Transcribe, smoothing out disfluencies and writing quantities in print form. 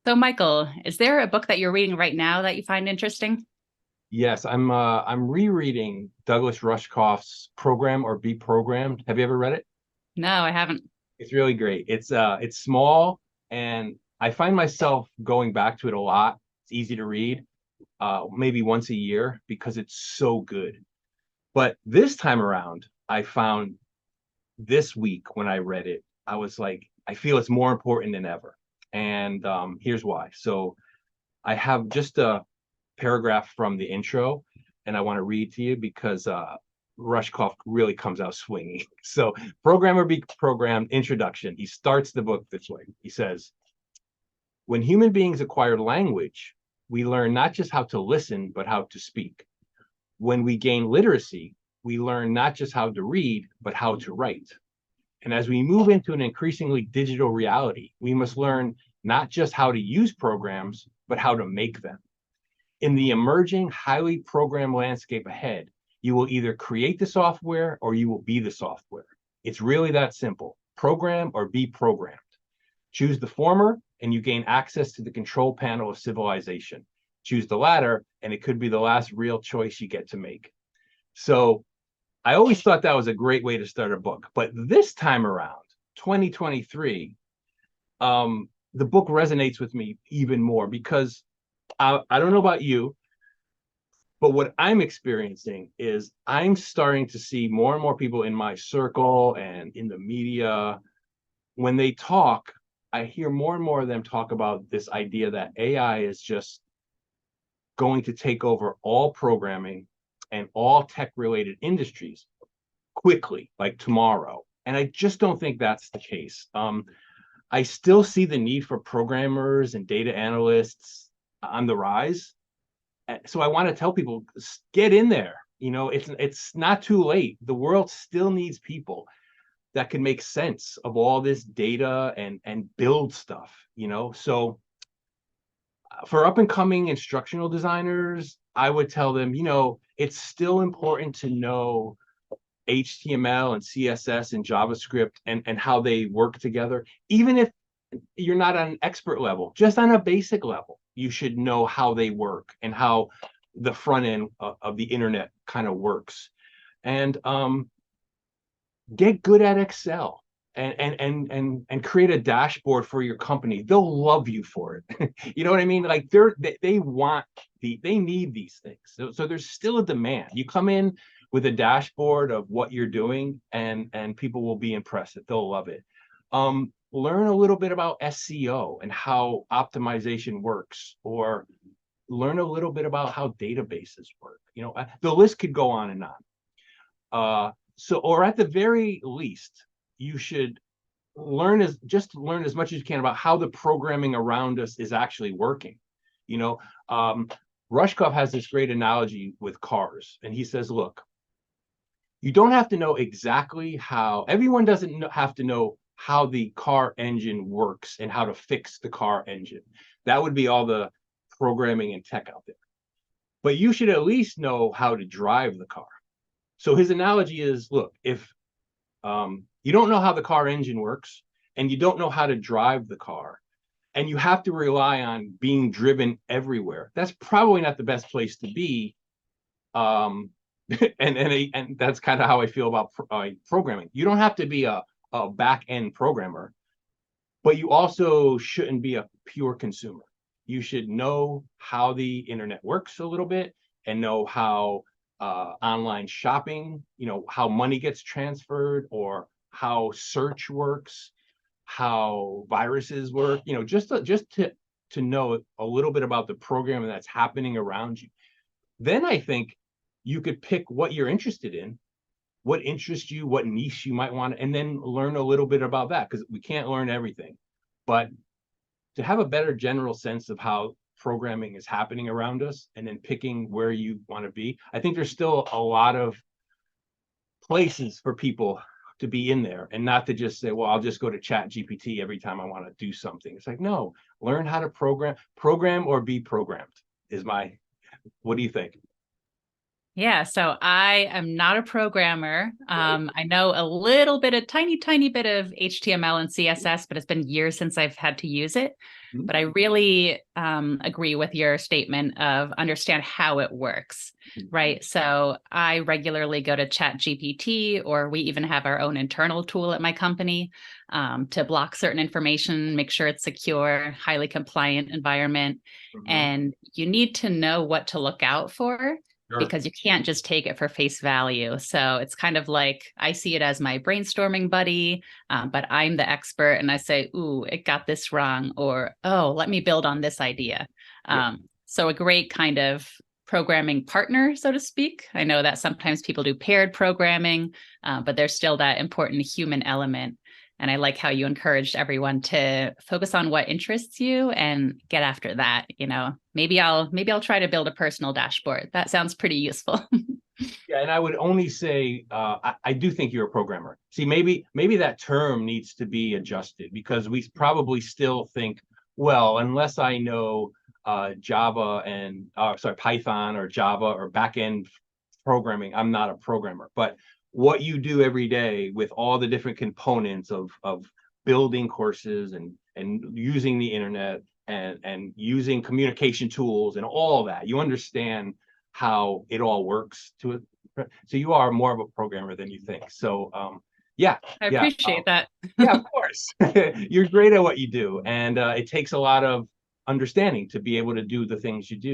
So, Michael, is there a book that you're reading right now that you find interesting? Yes, I'm rereading Douglas Rushkoff's Program or Be Programmed. Have you ever read it? No, I haven't. It's really great. It's small and I find myself going back to it a lot. It's easy to read, maybe once a year because it's so good. But this time around, I found this week when I read it, I was like, I feel it's more important than ever. And here's why. So I have just a paragraph from the intro, and I want to read to you because Rushkoff really comes out swinging. So, Programmer Be Programmed introduction. He starts the book this way. He says, when human beings acquire language, we learn not just how to listen, but how to speak. When we gain literacy, we learn not just how to read, but how to write. And as we move into an increasingly digital reality, we must learn not just how to use programs, but how to make them. In the emerging, highly programmed landscape ahead, you will either create the software or you will be the software. It's really that simple. Program or be programmed. Choose the former, and you gain access to the control panel of civilization. Choose the latter, and it could be the last real choice you get to make. So I always thought that was a great way to start a book. But this time around, 2023, the book resonates with me even more because I don't know about you, but what I'm experiencing is I'm starting to see more and more people in my circle and in the media. When they talk, I hear more and more of them talk about this idea that AI is just going to take over all programming and all tech related industries quickly, like tomorrow. And I just don't think that's the case. I still see the need for programmers and data analysts on the rise. So I want to tell people, get in there. It's not too late. The world still needs people that can make sense of all this data and build stuff. So for up and coming instructional designers, I would tell them, it's still important to know HTML and CSS and JavaScript and how they work together, even if you're not on an expert level, just on a basic level, you should know how they work and how the front end of the internet kind of works. And get good at Excel and create a dashboard for your company. They'll love you for it. You know what I mean? Like they want they need these things. So there's still a demand. You come in with a dashboard of what you're doing, and people will be impressed. They'll love it. Learn a little bit about SEO and how optimization works, or learn a little bit about how databases work. The list could go on and on. Or at the very least, you should learn as much as you can about how the programming around us is actually working. You know, um, Rushkoff has this great analogy with cars, and he says, look, you don't have to know exactly how, everyone doesn't have to know how the car engine works and how to fix the car engine. That would be all the programming and tech out there. But you should at least know how to drive the car. So his analogy is, look, if you don't know how the car engine works and you don't know how to drive the car, and you have to rely on being driven everywhere, that's probably not the best place to be. Um, and that's kind of how I feel about programming. You don't have to be a back end programmer, but you also shouldn't be a pure consumer. You should know how the internet works a little bit and know how online shopping, how money gets transferred, or how search works, how viruses work, just to know a little bit about the programming that's happening around you. Then I think you could pick what you're interested in, what interests you, what niche you might want, and then learn a little bit about that, because we can't learn everything. But to have a better general sense of how programming is happening around us and then picking where you want to be, I think there's still a lot of places for people to be in there, and not to just say, well, I'll just go to Chat GPT every time I want to do something. It's like, no, learn how to program or be programmed is my, what do you think? Yeah, so I am not a programmer. I know a little bit, a tiny, tiny bit of HTML and CSS, but it's been years since I've had to use it. Mhm. But I really agree with your statement of understand how it works, right? So I regularly go to ChatGPT, or we even have our own internal tool at my company to block certain information, make sure it's secure, highly compliant environment. Mhm. And you need to know what to look out for Sure. because you can't just take it for face value. So it's kind of like I see it as my brainstorming buddy, but I'm the expert and I say, ooh, it got this wrong, or oh, let me build on this idea. Yeah. So a great kind of programming partner, so to speak. I know that sometimes people do paired programming, but there's still that important human element. And I like how you encouraged everyone to focus on what interests you and get after that. Maybe I'll try to build a personal dashboard. That sounds pretty useful. Yeah, and I would only say I do think you're a programmer. See, maybe that term needs to be adjusted because we probably still think, well, unless I know Java and sorry, Python or Java or backend programming, I'm not a programmer. But what you do every day with all the different components of building courses and using the internet and using communication tools and all that, you understand how it all works to it. So you are more of a programmer than you think. So yeah, I yeah, appreciate that. yeah, of course. You're great at what you do, and it takes a lot of understanding to be able to do the things you do.